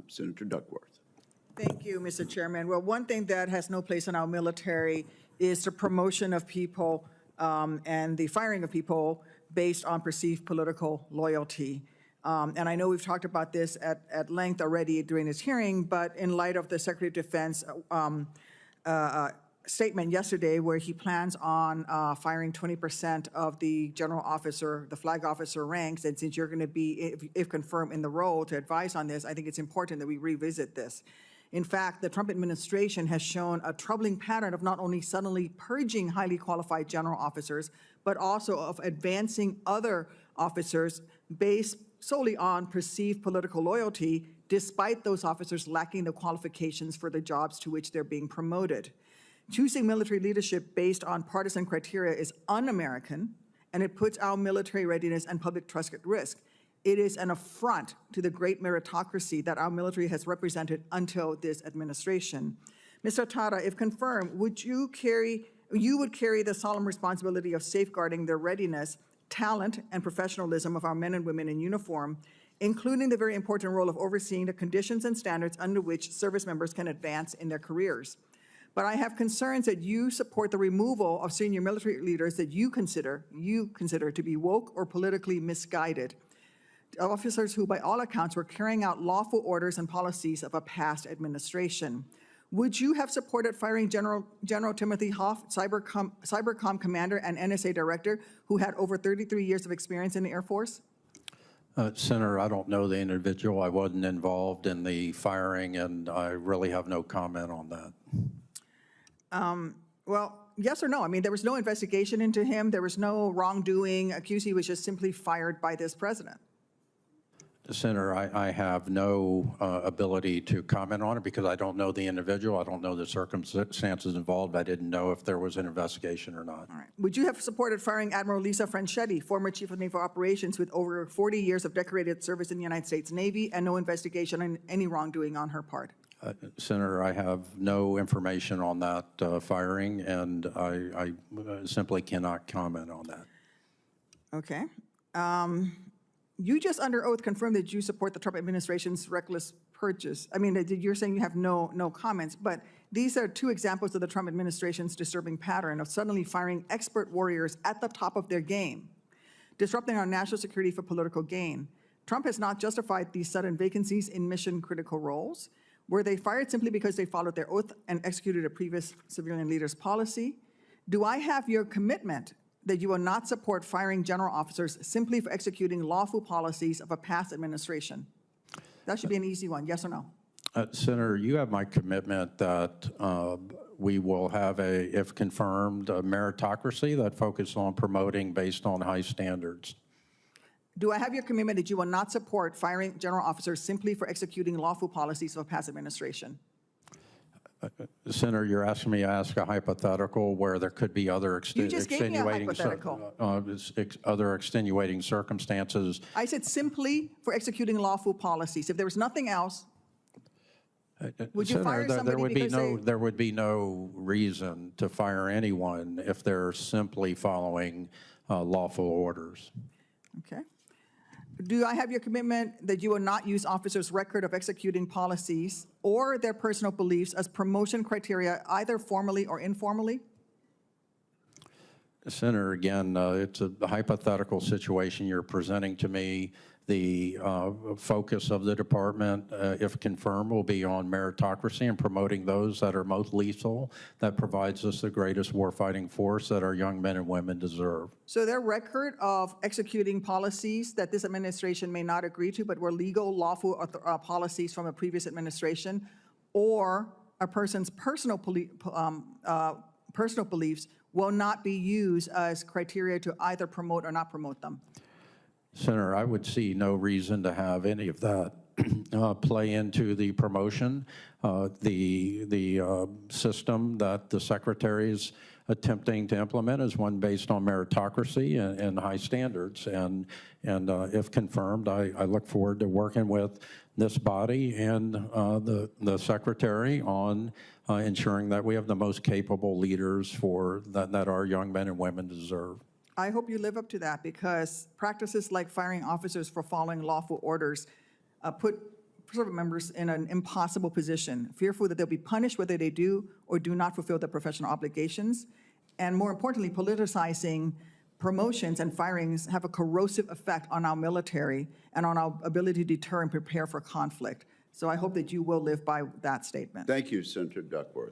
Senator Duckworth. Thank you, Mr. Chairman. Well, one thing that has no place in our military is the promotion of people and the firing of people based on perceived political loyalty. And I know we've talked about this at length already during this hearing, but in light of the Secretary of Defense statement yesterday where he plans on firing 20% of the general officer, the flag officer ranks, and since you're going to be, if confirmed, in the role to advise on this, I think it's important that we revisit this. In fact, the Trump administration has shown a troubling pattern of not only suddenly purging highly qualified general officers, but also of advancing other officers based solely on perceived political loyalty, despite those officers lacking the qualifications for the jobs to which they're being promoted. Choosing military leadership based on partisan criteria is un-American, and it puts our military readiness and public trust at risk. It is an affront to the great meritocracy that our military has represented until this administration. Mr. Tata, if confirmed, would you would carry the solemn responsibility of safeguarding the readiness, talent, and professionalism of our men and women in uniform, including the very important role of overseeing the conditions and standards under which service members can advance in their careers. But I have concerns that you support the removal of senior military leaders that you consider to be woke or politically misguided. Officers who, by all accounts, were carrying out lawful orders and policies of a past administration. Would you have supported firing General Timothy Hoff, Cybercom commander and NSA director, who had over 33 years of experience in the Air Force? Senator, I don't know the individual. I wasn't involved in the firing, and I really have no comment on that. Well, yes or no? I mean, there was no investigation into him. There was no wrongdoing accused. He was just simply fired by this president. Senator, I have no ability to comment on it because I don't know the individual. I don't know the circumstances involved. I didn't know if there was an investigation or not. All right. Would you have supported firing Admiral Lisa Franchetti, former Chief of Naval Operations with over 40 years of decorated service in the United States Navy and no investigation on any wrongdoing on her part? Senator, I have no information on that firing, and I simply cannot comment on that. Okay. You just under oath confirmed that you support the Trump administration's reckless purges. I mean, you're saying you have no comments, but these are two examples of the Trump administration's disturbing pattern of suddenly firing expert warriors at the top of their game, disrupting our national security for political gain. Trump has not justified these sudden vacancies in mission-critical roles. Were they fired simply because they followed their oath and executed a previous civilian leader's policy? Do I have your commitment that you will not support firing general officers simply for executing lawful policies of a past administration? That should be an easy one, yes or no? Senator, you have my commitment that we will have if confirmed, a meritocracy that focuses on promoting based on high standards. Do I have your commitment that you will not support firing general officers simply for executing lawful policies of a past administration? Senator, you're asking me to ask a hypothetical where there could be other extenuating circumstances. I said simply for executing lawful policies. If there was nothing else, would you fire somebody there would be no reason to fire anyone if they're simply following lawful orders. Okay. Do I have your commitment that you will not use officers' record of executing policies or their personal beliefs as promotion criteria, either formally or informally? Senator, again, it's a hypothetical situation you're presenting to me. The focus of the department, if confirmed, will be on meritocracy and promoting those that are most lethal, that provides us the greatest warfighting force that our young men and women deserve. So their record of executing policies that this administration may not agree to, but were legal, lawful policies from a previous administration, or a person's personal beliefs will not be used as criteria to either promote or not promote them. Senator, I would see no reason to have any of that play into the promotion. The system that the Secretary is attempting to implement is one based on meritocracy and high standards. And if confirmed, I look forward to working with this body and the Secretary on ensuring that we have the most capable leaders that our young men and women deserve. I hope you live up to that, because practices like firing officers for following lawful orders put service members in an impossible position, fearful that they'll be punished whether they do or do not fulfill their professional obligations. And more importantly, politicizing promotions and firings have a corrosive effect on our military and on our ability to deter and prepare for conflict. So I hope that you will live by that statement. Thank you, Senator Duckworth.